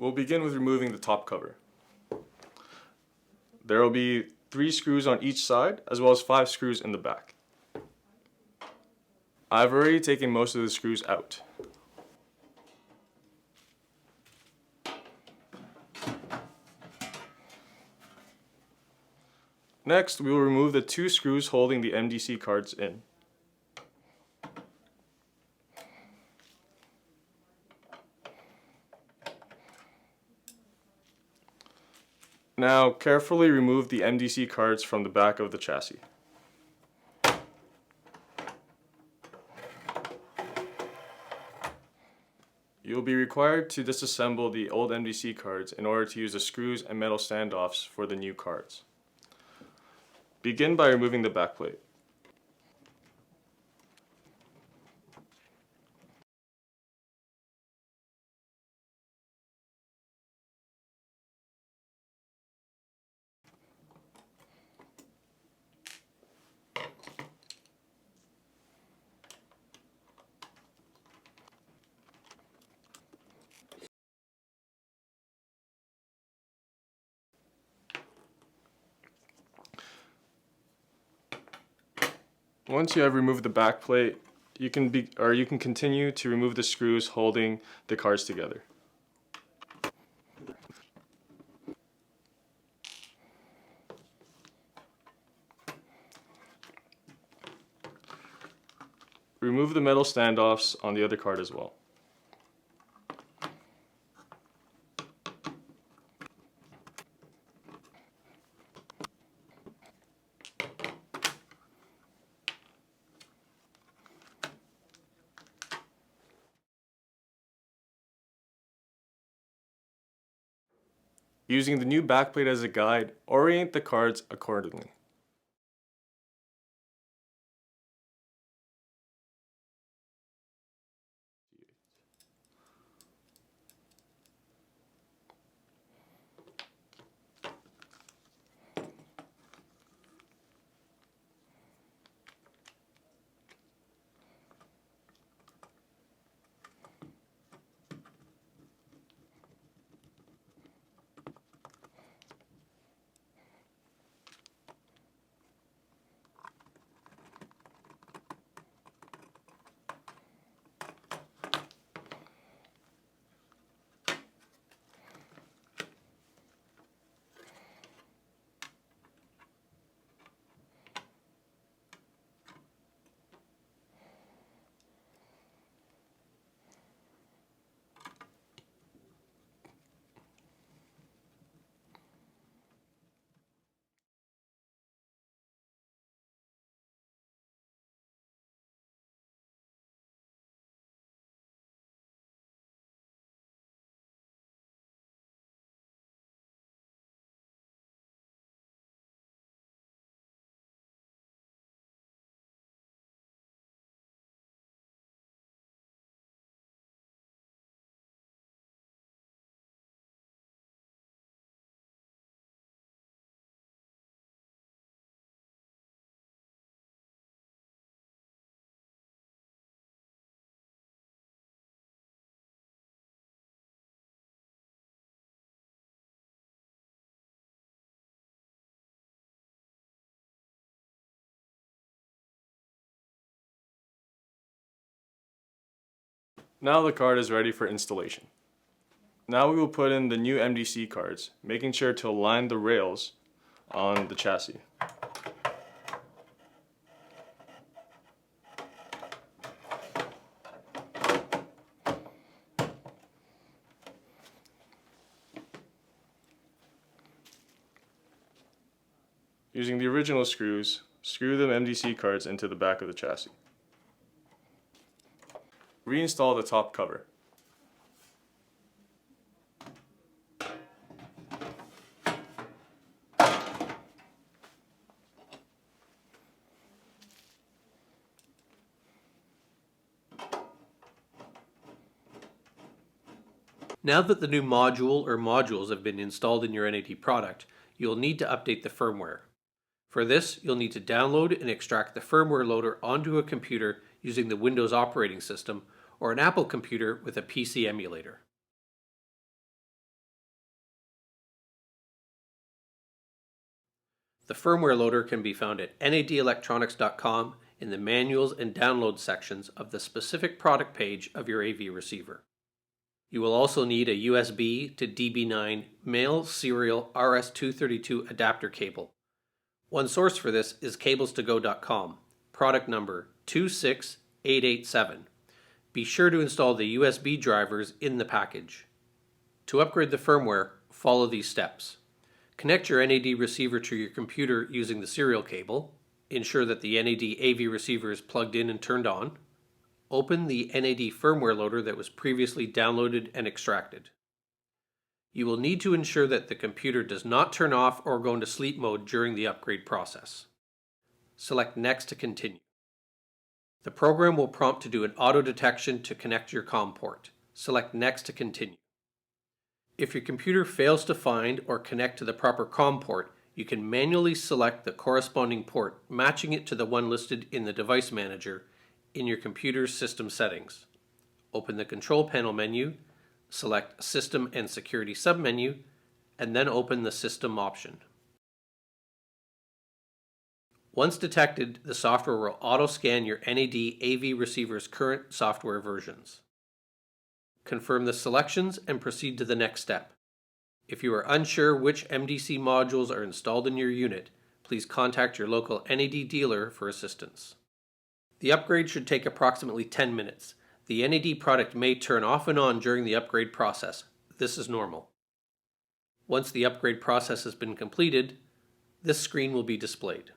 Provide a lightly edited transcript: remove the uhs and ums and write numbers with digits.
We'll begin with removing the top cover. There will be 3 screws on each side, as well as 5 screws in the back. I've already taken most of the screws out. Next, we will remove the 2 screws holding the MDC cards in. Now, carefully remove the MDC cards from the back of the chassis. You'll be required to disassemble the old MDC cards in order to use the screws and metal standoffs for the new cards. Begin by removing the backplate. Once you have removed the backplate, you can continue to remove the screws holding the cards together. Remove the metal standoffs on the other card as well. Using the new backplate as a guide, orient the cards accordingly. Now the card is ready for installation. Now we will put in the new MDC cards, making sure to align the rails on the chassis. Using the original screws, screw the MDC cards into the back of the chassis. Reinstall the top cover. Now that the new module or modules have been installed in your NAD product, you'll need to update the firmware. For this, you'll need to download and extract the firmware loader onto a computer using the Windows operating system or an Apple computer with a PC emulator. The firmware loader can be found at nadelectronics.com in the manuals and download sections of the specific product page of your AV receiver. You will also need a USB to DB9 male serial RS-232 adapter cable. One source for this is cablestogo.com, product number 26887. Be sure to install the USB drivers in the package. To upgrade the firmware, follow these steps. Connect your NAD receiver to your computer using the serial cable. Ensure that the NAD AV receiver is plugged in and turned on. Open the NAD firmware loader that was previously downloaded and extracted. You will need to ensure that the computer does not turn off or go into sleep mode during the upgrade process. Select Next to continue. The program will prompt to do an auto detection to connect your COM port. Select Next to continue. If your computer fails to find or connect to the proper COM port, you can manually select the corresponding port, matching it to the one listed in the Device Manager in your computer's system settings. Open the Control Panel menu, select System and Security submenu, and then open the System option. Once detected, the software will auto-scan your NAD AV receiver's current software versions. Confirm the selections and proceed to the next step. If you are unsure which MDC modules are installed in your unit, please contact your local NAD dealer for assistance. The upgrade should take approximately 10 minutes. The NAD product may turn off and on during the upgrade process. This is normal. Once the upgrade process has been completed, this screen will be displayed.